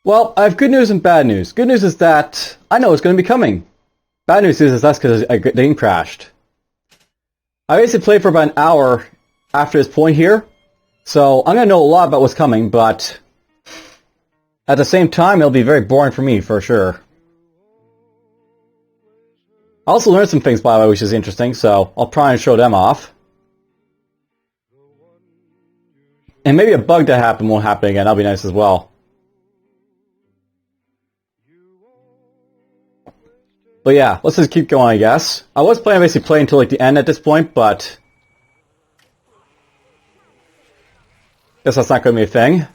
Well, I have good news and bad news. Good news is that I know it's going to be coming. Bad news is that's because the game crashed. I basically played for about an hour after this point here, so I'm going to know a lot about what's coming, but at the same time, it'll be very boring for me, for sure. I also learned some things, by the way, which is interesting, so I'll try and show them off. And maybe a bug that happened won't happen again, that'll be nice as well. But yeah, let's just keep going, I guess. I was planning to basically play until like the end at this point, but guess that's not going to be a thing.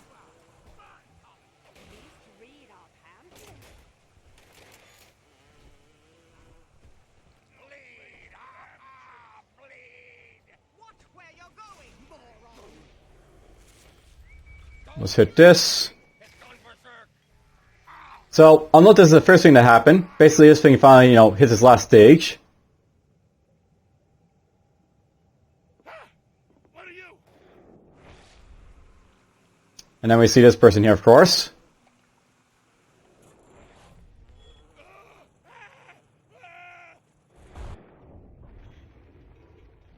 Let's hit this. So, I'll note this is the first thing that happened. Basically, this thing finally, hits its last stage. And then we see this person here, of course.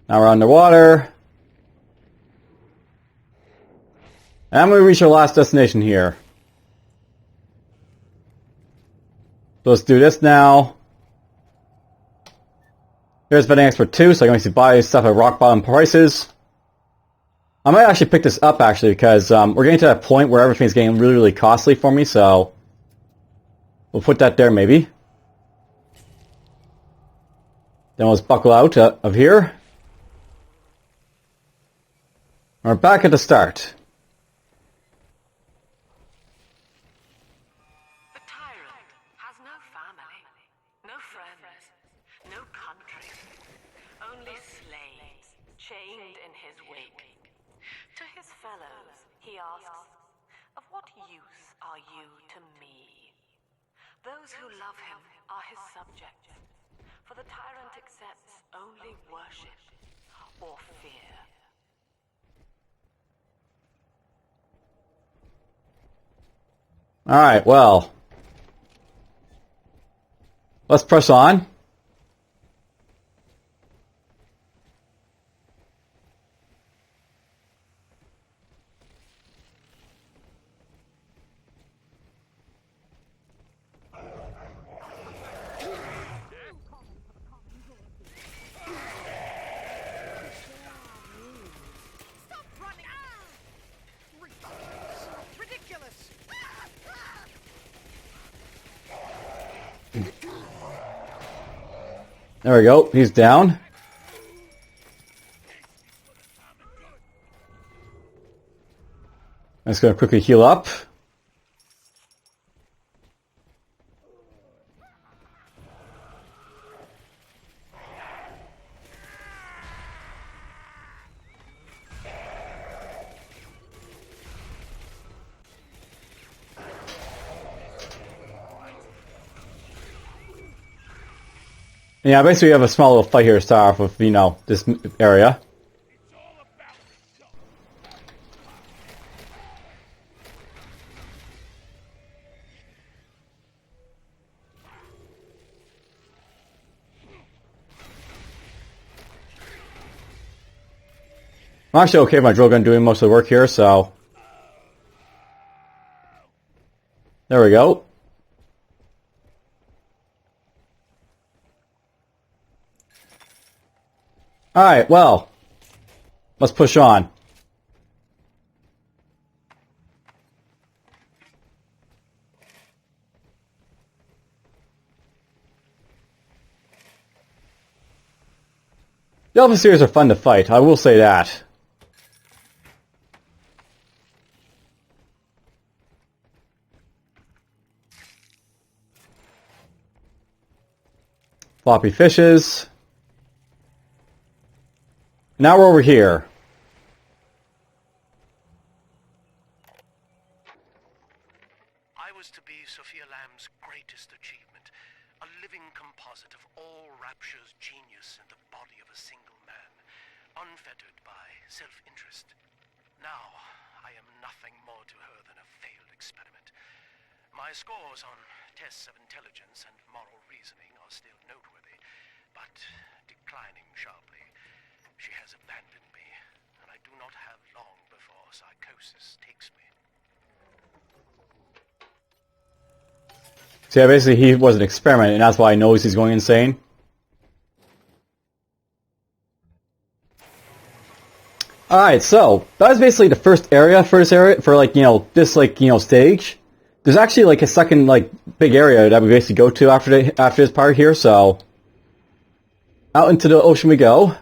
Now we're underwater. And I'm going to reach our last destination here. So let's do this now. Here's Vending Expert 2, so I can actually buy stuff at rock bottom prices. I might actually pick this up, actually, because we're getting to that point where everything's getting really, really costly for me, so we'll put that there, maybe. Then we'll just buckle out of here. We're back at the start. Chained in his wake. To his fellows, he asks, "Of what use are you to me?" Those who love him are his subjects, for the tyrant accepts only worship or fear. Alright, well. Let's press on. There we go. He's down. I'm just going to quickly heal up. Yeah, basically we have a small little fight here to start off with, this area. I'm actually okay with my drill gun doing most of the work here, so there we go. Alright, well, let's push on. The Alpha series are fun to fight, I will say that. Floppy fishes. Now we're over here. I was to be Sophia Lamb's greatest achievement, a living composite of all Rapture's genius in the body of a single man, unfettered by self-interest. Now, I am nothing more to her than a failed experiment, My scores on tests of intelligence and moral reasoning are still noteworthy, but declining sharply. She has abandoned me, and I do not have long before psychosis takes me. So yeah, basically he was an experiment, and that's why he knows he's going insane. Alright, so that was basically the first area for this area, for like, this like, stage. There's actually like a second like big area that we basically go to after this part here, so out into the ocean we go.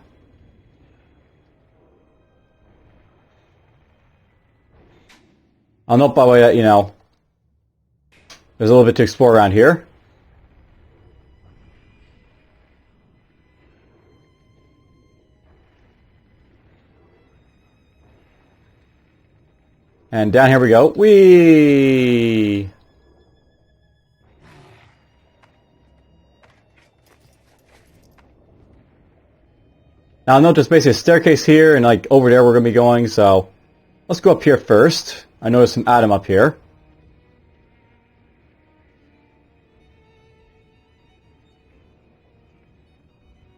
I'll note by the way that, there's a little bit to explore around here. And down here we go. Whee! Now note there's basically a staircase here, and like over there we're going to be going, so let's go up here first. I noticed some Adam up here.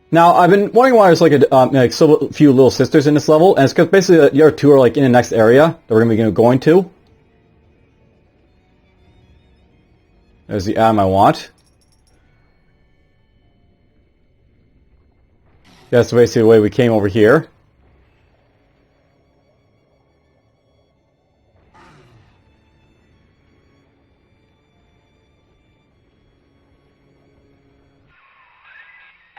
Now, I've been wondering why there's like so few little sisters in this level, and it's because basically the other two are like in the next area that we're going to be going to. There's the Adam I want. That's basically the way we came over here.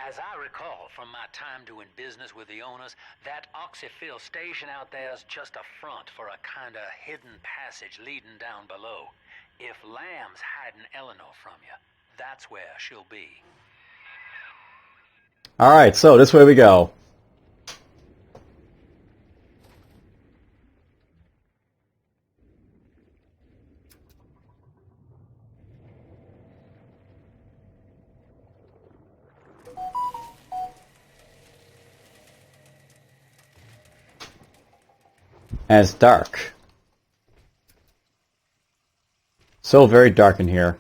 As I recall from my time doing business with the owners, that oxyfill station out there is just a front for a kind of hidden passage leading down below. If Lamb's hiding Eleanor from you, that's where she'll be. Alright, so this way we go. And it's dark. So very dark in here.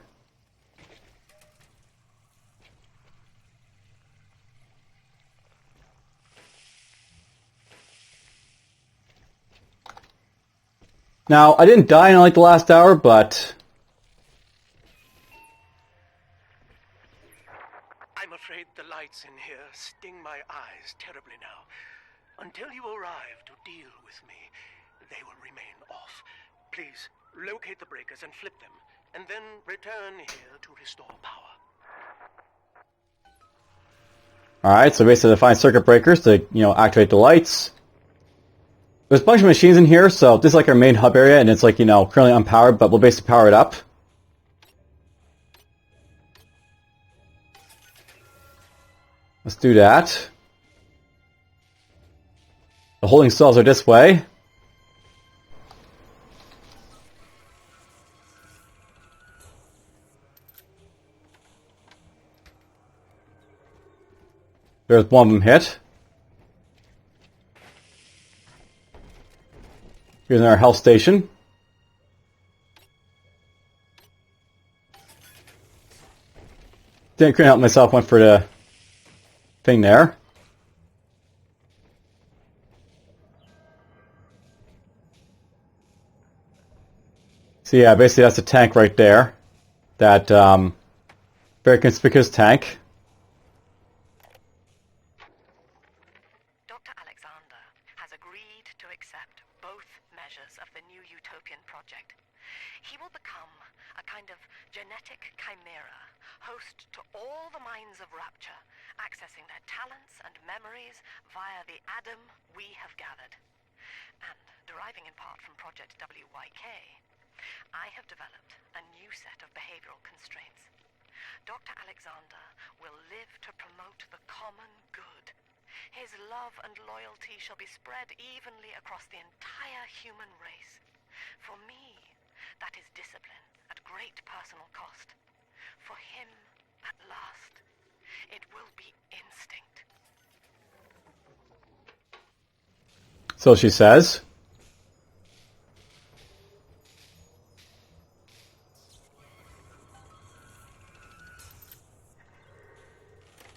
Now, I didn't die in like the last hour, but I'm afraid the lights in here sting my eyes terribly now. Until you arrive to deal with me, they will remain off. Please, locate the breakers and flip them, and then return here to restore power. alright, so basically to find circuit breakers to, activate the lights. There's a bunch of machines in here, so this is like our main hub area, and it's like, currently unpowered, but we'll basically power it up. Let's do that. The holding cells are this way. There's one of them hit. Here's our health station. Couldn't help myself, went for the thing there. So yeah, basically that's a tank right there. That very conspicuous tank. Dr. Alexander has agreed to accept both measures of the new utopian project. He will become a kind of genetic chimera, host to all the minds of Rapture, accessing their talents and memories via the Adam we have gathered. And deriving in part from Project WYK, I have developed a new set of behavioral constraints. Dr. Alexander will live to promote the common good. His love and loyalty shall be spread evenly across the entire human race. For me, that is discipline at great personal cost. For him, at last, it will be instinct. So she says.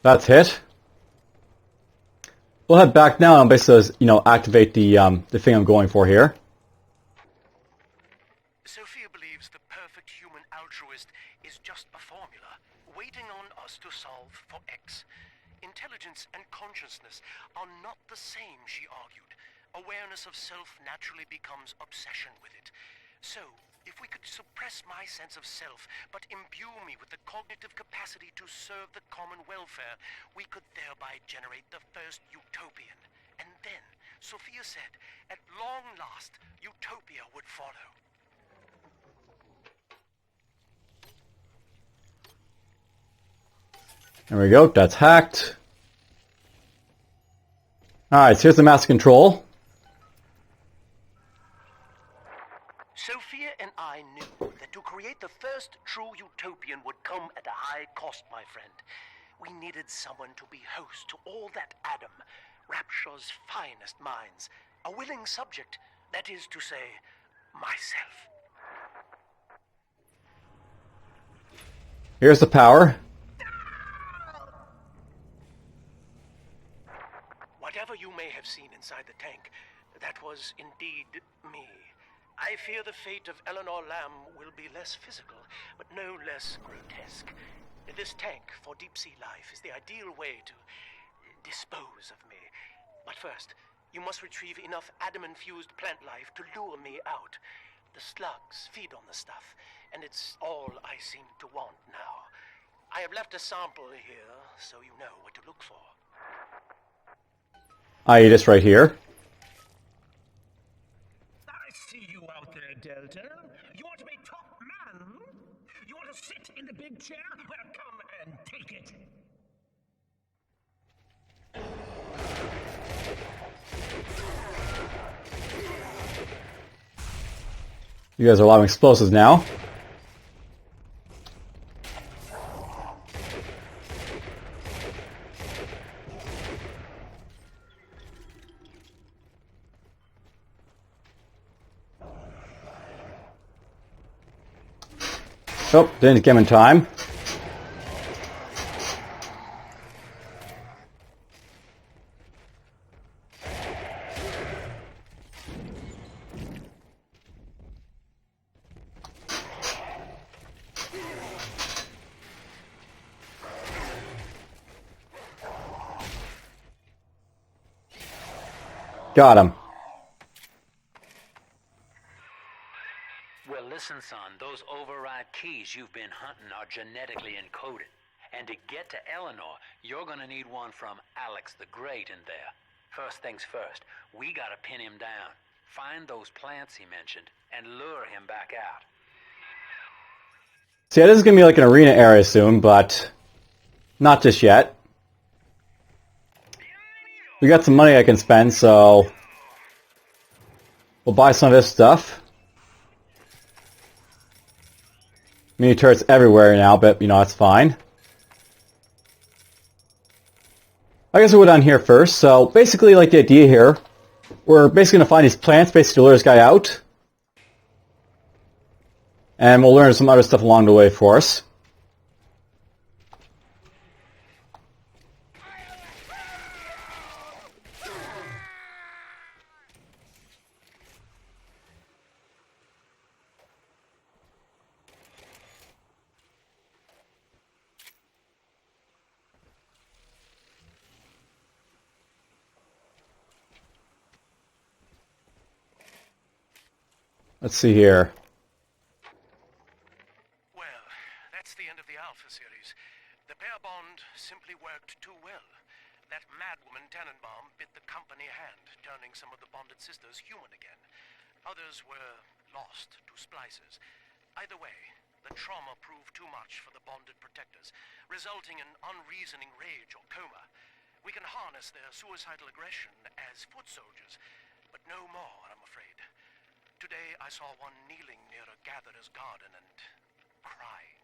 That's hit. We'll head back now and basically, you know, activate the thing I'm going for here. Sophia believes the perfect human altruist is just a formula, waiting on us to solve for X. Intelligence and consciousness are not the same, she argued. Awareness of self naturally becomes obsession with it. So, if we could suppress my sense of self, but imbue me with the cognitive capacity to serve the common welfare, we could thereby generate the first utopian. And then, Sophia said, at long last, utopia would follow. There we go, that's hacked. Alright, so here's the master control. Sophia and I knew that to create the first true utopian would come at a high cost, my friend. We needed someone to be host to all that Adam, Rapture's finest minds. A willing subject, that is to say, myself. Here's the power. Whatever you may have seen inside the tank, that was indeed me. I fear the fate of Eleanor Lamb will be less physical, but no less grotesque. This tank for deep-sea life is the ideal way to dispose of me. But first, you must retrieve enough Adam-infused plant life to lure me out. The slugs feed on the stuff, and it's all I seem to want now. I have left a sample here, so you know what to look for. I.e. this right here. I see you out there, Delta. You want to be top man? You want to sit in the big chair? Well, come and take it. You guys are allowing explosives now. Oh, didn't get him in time. Got him. Well, listen, son, those override keys you've been hunting are genetically encoded. And to get to Eleanor, you're gonna need one from Alex the Great in there. First things first, we gotta pin him down, find those plants he mentioned, and lure him back out. See, this is gonna be like an arena area soon, but not just yet. We got some money I can spend, so we'll buy some of this stuff. Mini turrets everywhere now, but you know, that's fine. I guess we'll go down here first. So basically, like the idea here, we're basically gonna find these plants, basically to lure this guy out. And we'll learn some other stuff along the way for us. Let's see here. Well, that's the end of the Alpha series. The pair bond simply worked too well. That madwoman Tannenbaum bit the company hand, turning some of the bonded sisters human again. Others were lost to splices. Either way, the trauma proved too much for the bonded protectors, resulting in unreasoning rage or coma. We can harness their suicidal aggression as foot soldiers, but no more, I'm afraid. Today I saw one kneeling near a gatherer's garden and crying.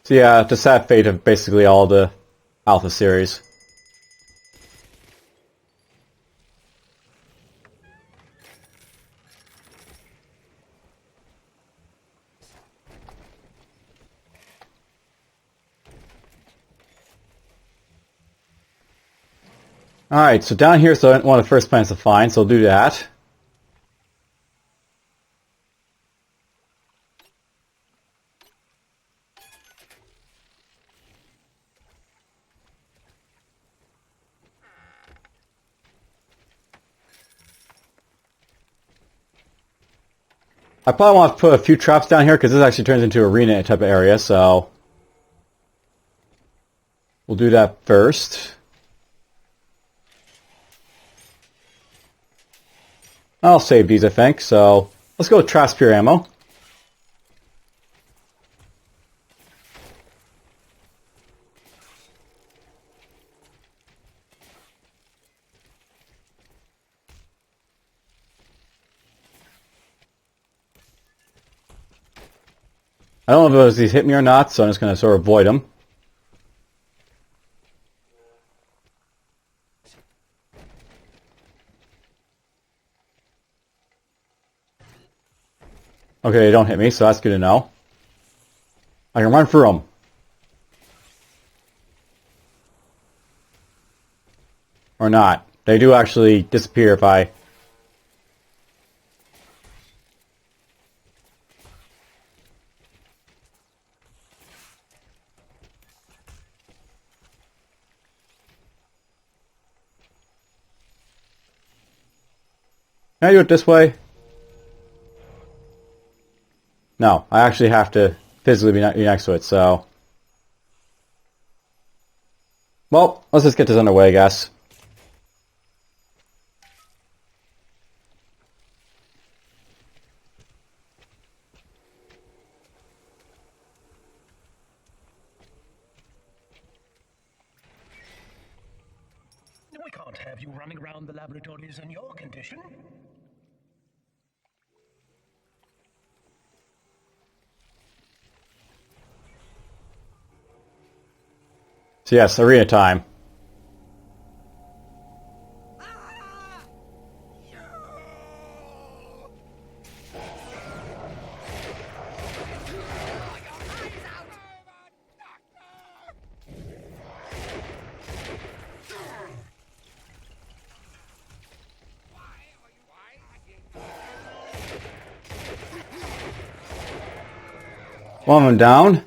So yeah, the sad fate of basically all the Alpha series. Alright, so down here is one of the first planets to find, so we'll do that. I probably want to put a few traps down here because this actually turns into an arena type of area, so we'll do that first. I'll save these, I think, so let's go with Traspure ammo. I don't know if these hit me or not, so I'm just going to sort of avoid them. Okay, they don't hit me, so that's good to know. I can run through them. Or not. They do actually disappear if I... Can I do it this way? No, I actually have to physically be next to it, so... Well, let's just get this underway, I guess. We can't have you running around the laboratories in your condition. So yes, arena time. One of them down.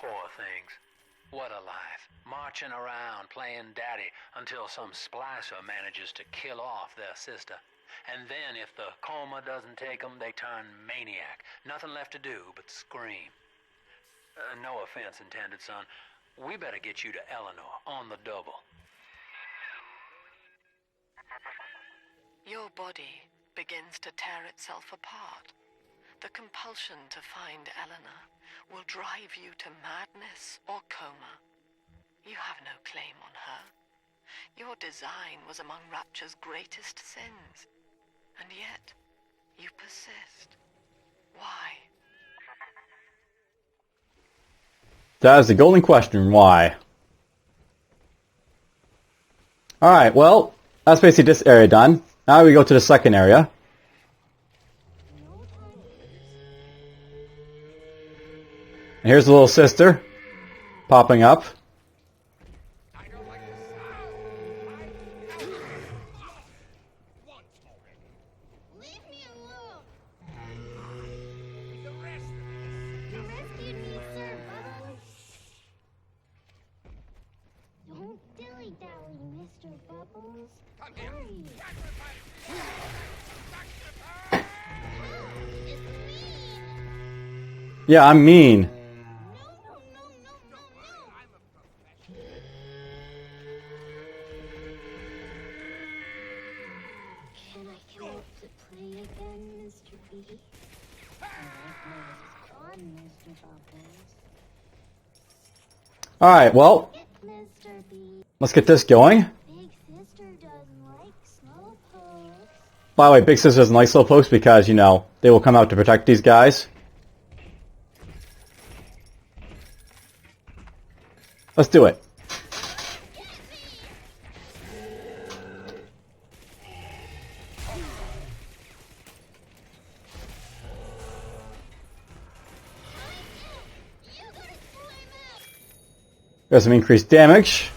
Poor things. What a life. Marching around playing daddy until some splicer manages to kill off their sister. And then if the coma doesn't take them, they turn maniac. Nothing left to do but scream. No offense intended, son. We better get you to Eleanor on the double. Your body begins to tear itself apart. The compulsion to find Eleanor will drive you to madness or coma. You have no claim on her. Your design was among Rapture's greatest sins. And yet, you persist. Why? That is the golden question, why? Alright, well, that's basically this area done. Now we go to the second area. And here's the little sister popping up. Yeah, I'm mean. Can I come up to play again, Mr. B? On, Mr. Bubbles. Alright, well, Mr. B. let's get this going. Big sister doesn't like slowpokes. By the way, Big Sister doesn't like slowpokes because, you know, they will come out to protect these guys. Let's do it. There's some increased damage.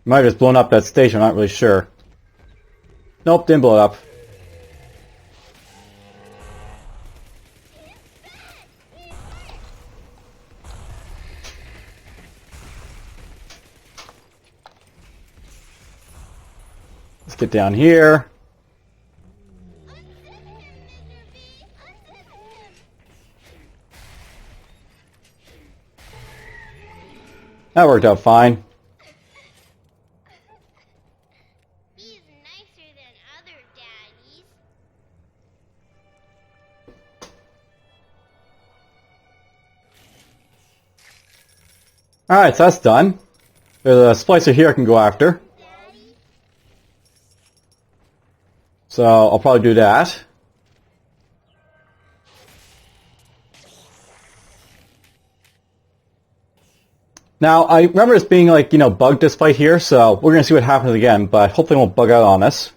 Might have just blown up that station, I'm not really sure. Nope, didn't blow it up. Let's get down here. That worked out fine. He's nicer than other daddies. Alright, so that's done. There's a splicer here I can go after. Daddy? So I'll probably do that. Now, I remember this being like, you know, bugged this fight here, so we're going to see what happens again, but hopefully it won't bug out on us.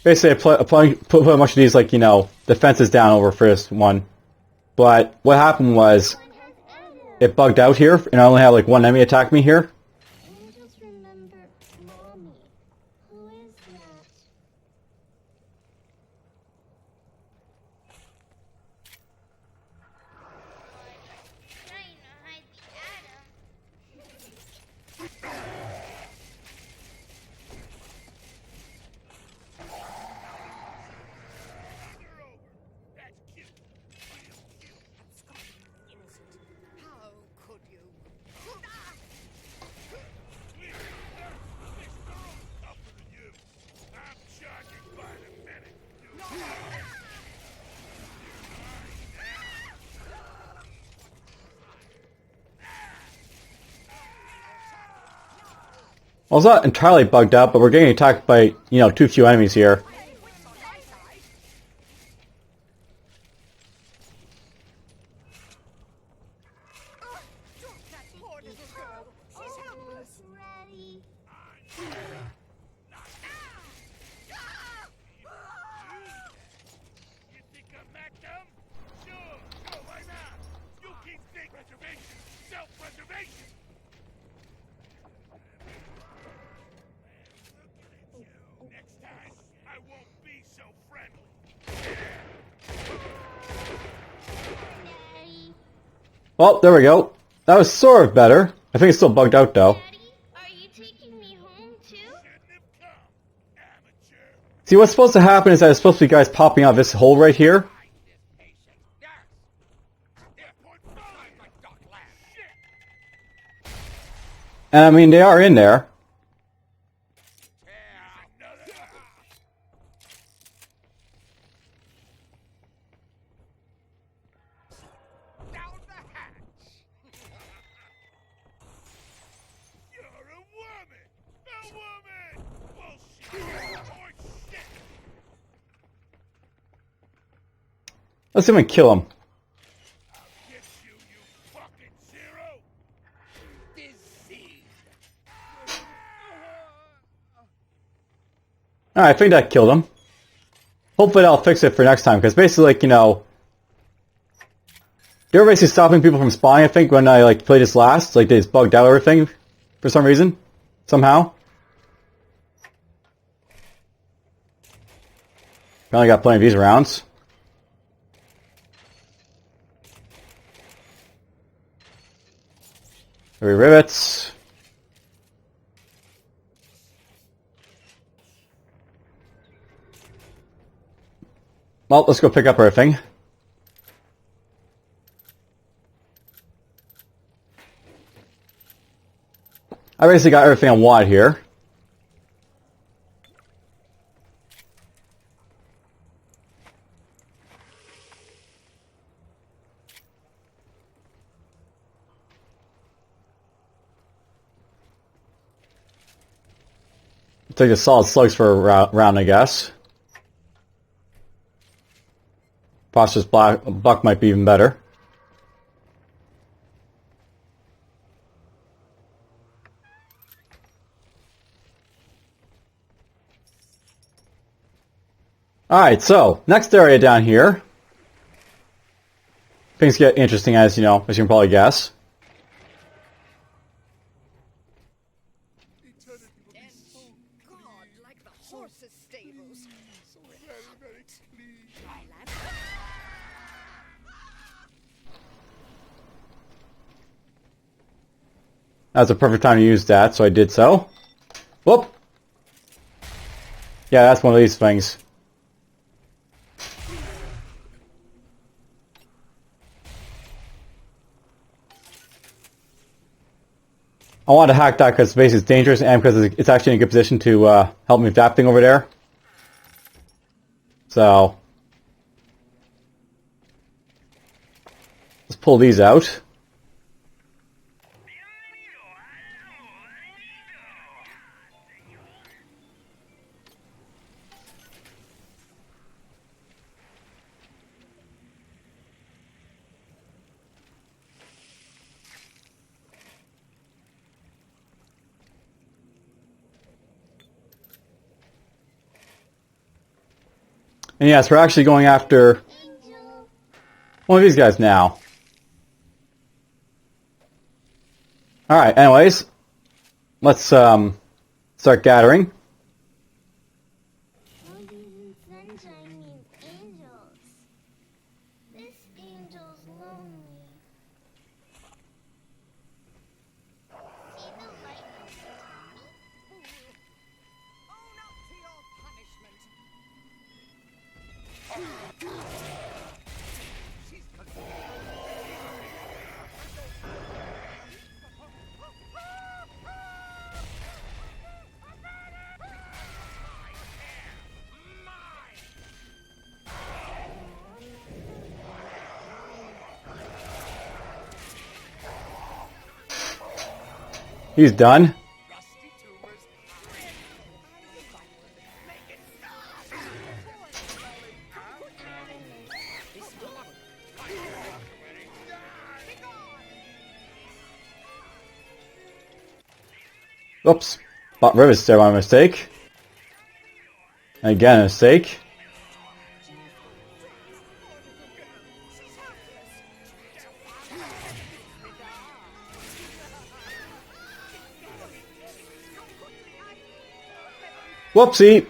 Basically, I put a bunch of these, like, you know, defenses down over for this one. But what happened was, it bugged out here, and I only had, like, one enemy attack me here. I just remember Mommy. Who is that? Trying to hide the atom. How could you? I'm charging by the minute. Well, it's not entirely bugged out, but we're getting attacked by, you know, too few enemies here. Almost ready. You think I'm at them? Sure. Go, why not? You keep saying preservation. Self-preservation. Next time, I won't be so friendly. Daddy. Well, there we go. That was sort of better. I think it's still bugged out, though. Daddy, are you taking me home too? Shouldn't have come, amateur. See, what's supposed to happen is that there's supposed to be guys popping out of this hole right here. And I mean, they are in there. Down the hatch. You're a woman. A woman. Bullshit. Or shit. Let's even kill him. I'll get you, you fucking zero. Disease. Alright, I think that killed him. Hopefully that'll fix it for next time, because basically, like, you know, they were basically stopping people from spawning, I think, when I, like, played this last. Like, they just bugged out everything for some reason. Somehow. Apparently got plenty of these rounds. Three rivets. Well, let's go pick up everything. I basically got everything I want here. take the solid slugs for a round, I guess. Phosphorus buck might be even better. Alright, so, next area down here. Things get interesting as, as you can probably guess. That's a perfect time to use that, so I did so. Whoop! Yeah, that's one of these things. I wanted to hack that because space is dangerous and because it's actually in a good position to help me with that thing over there. So, let's pull these out. And yes, we're actually going after one of these guys now. Alright, anyways. Let's start gathering. Monkeys and sunshine mean angels. This angel's lonely. See the light of the Own up to your punishment. He's done. Oops. Bought rivets there by mistake. Again, a mistake. Whoopsie!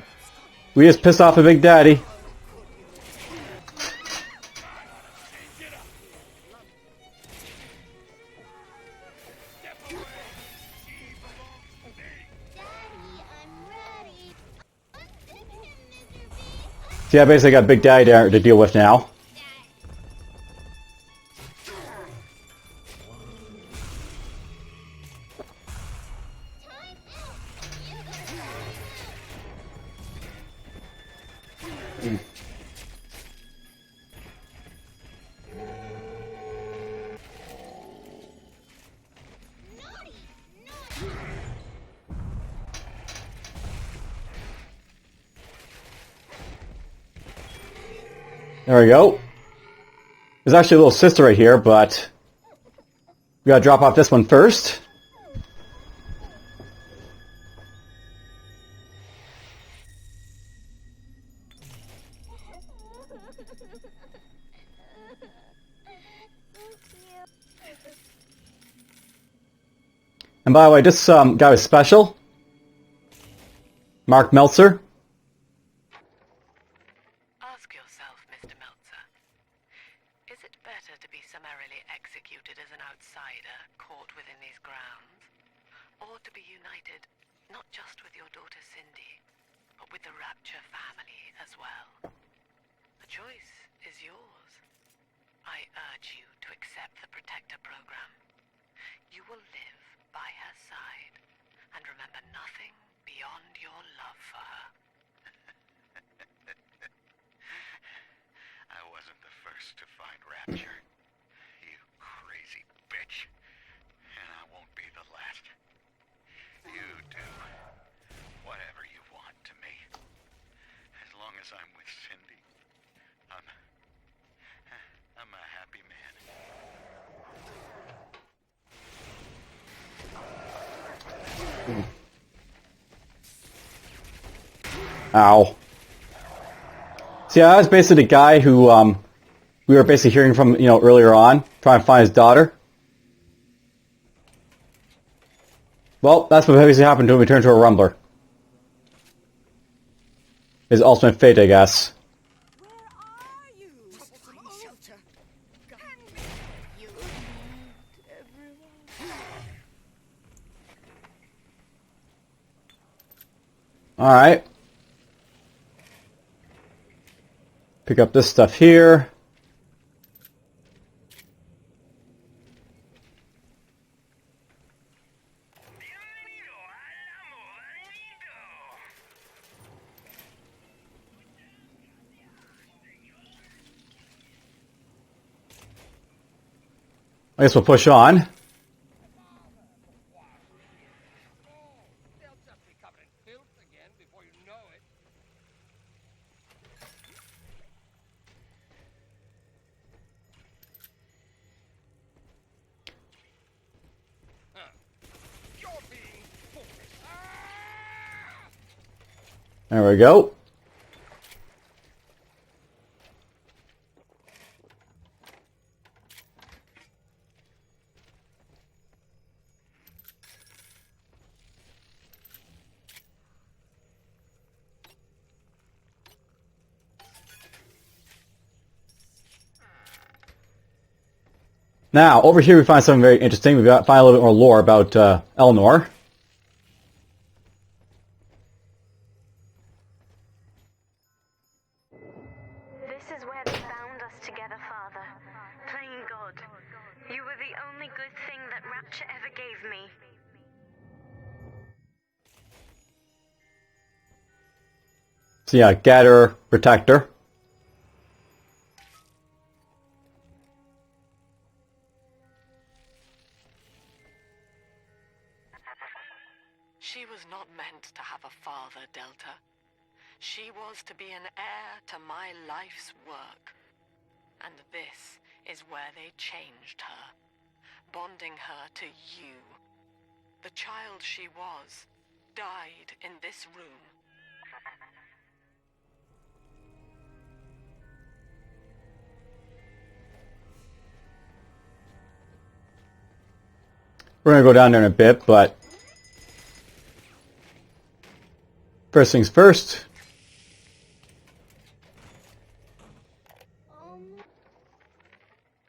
We just pissed off a Big Daddy. See, I basically got Big Daddy there to deal with now. There we go. There's actually a little sister right here, but we gotta drop off this one first. And by the way, this guy was special. Mark Meltzer. Ask yourself, Mr. Meltzer, is it better to be summarily executed as an outsider caught within these grounds, or to be united not just with your daughter Cindy, but with the Rapture family as well? The choice is yours. I urge you to accept the Protector program. You will live by her side and remember nothing beyond your love for her. I wasn't the first to find Rapture, you crazy bitch. And I won't be the last. You do whatever you Ow. See, I was basically the guy who, we were basically hearing from, earlier on, trying to find his daughter. Well, that's what basically happened to him. He turned into a rumbler. His ultimate fate, I guess. Where are you? Probably shelter. You everyone. Alright. Pick up this stuff here. I guess we'll push on. They'll just be covered in filth again before you know it. You're being foolish. There we go. Now, over here we find something very interesting. We find a little bit more lore about Eleanor. This is where they bound us together, Father. Playing God. You were the only good thing that Rapture ever gave me. So yeah, Gatherer, Protector. She was not meant to have a father, Delta. She was to be an heir to my life's work. And this is where they changed her, bonding her to you. The child she was died in this room. We're gonna go down there in a bit, but first things first.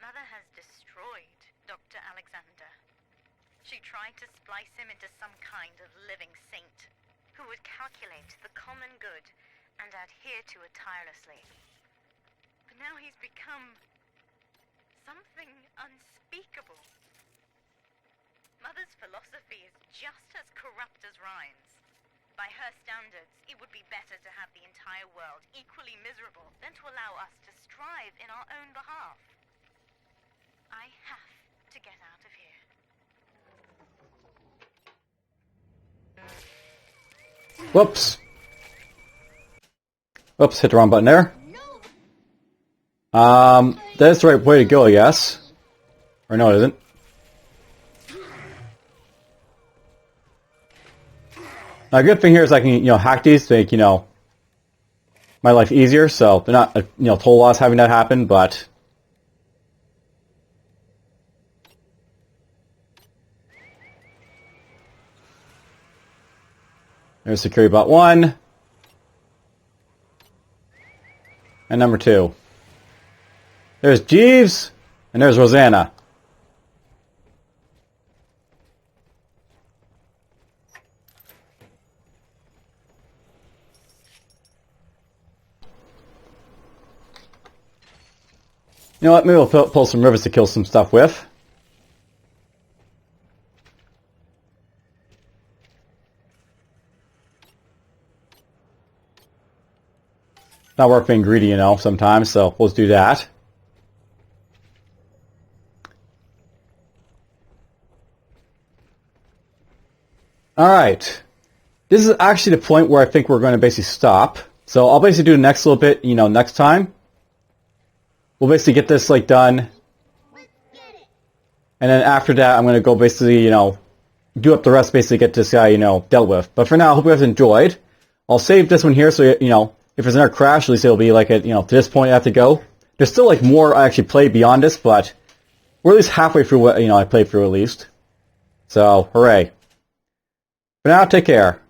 Mother has destroyed Dr. Alexander. She tried to splice him into some kind of living saint who would calculate the common good and adhere to it tirelessly. But now he's become something unspeakable. Mother's philosophy is just as corrupt as Ryan's. By her standards, it would be better to have the entire world equally miserable than to allow us to strive in our own behalf. I have to get out of here. Whoops. Oops, hit the wrong button there. That's the right way to go, I guess. Or no, it isn't. Now, a good thing here is I can, hack these to make, my life easier, so they're not, total loss having that happen, but there's security bot 1. And number 2. There's Jeeves, and there's Rosanna. You know what, maybe we'll pull some rivers to kill some stuff with. Not worth being greedy, sometimes, so let's do that. Alright. This is actually the point where I think we're going to basically stop. So I'll basically do the next little bit, next time. We'll basically get this, done. And then after that, I'm going to go basically, do up the rest, basically get this guy, dealt with. But for now, I hope you guys enjoyed. I'll save this one here, so, if there's another crash, at least it'll be like, to this point I have to go. There's still, like, more I actually played beyond this, but we're at least halfway through what, I played through at least. So, hooray. For now, take care.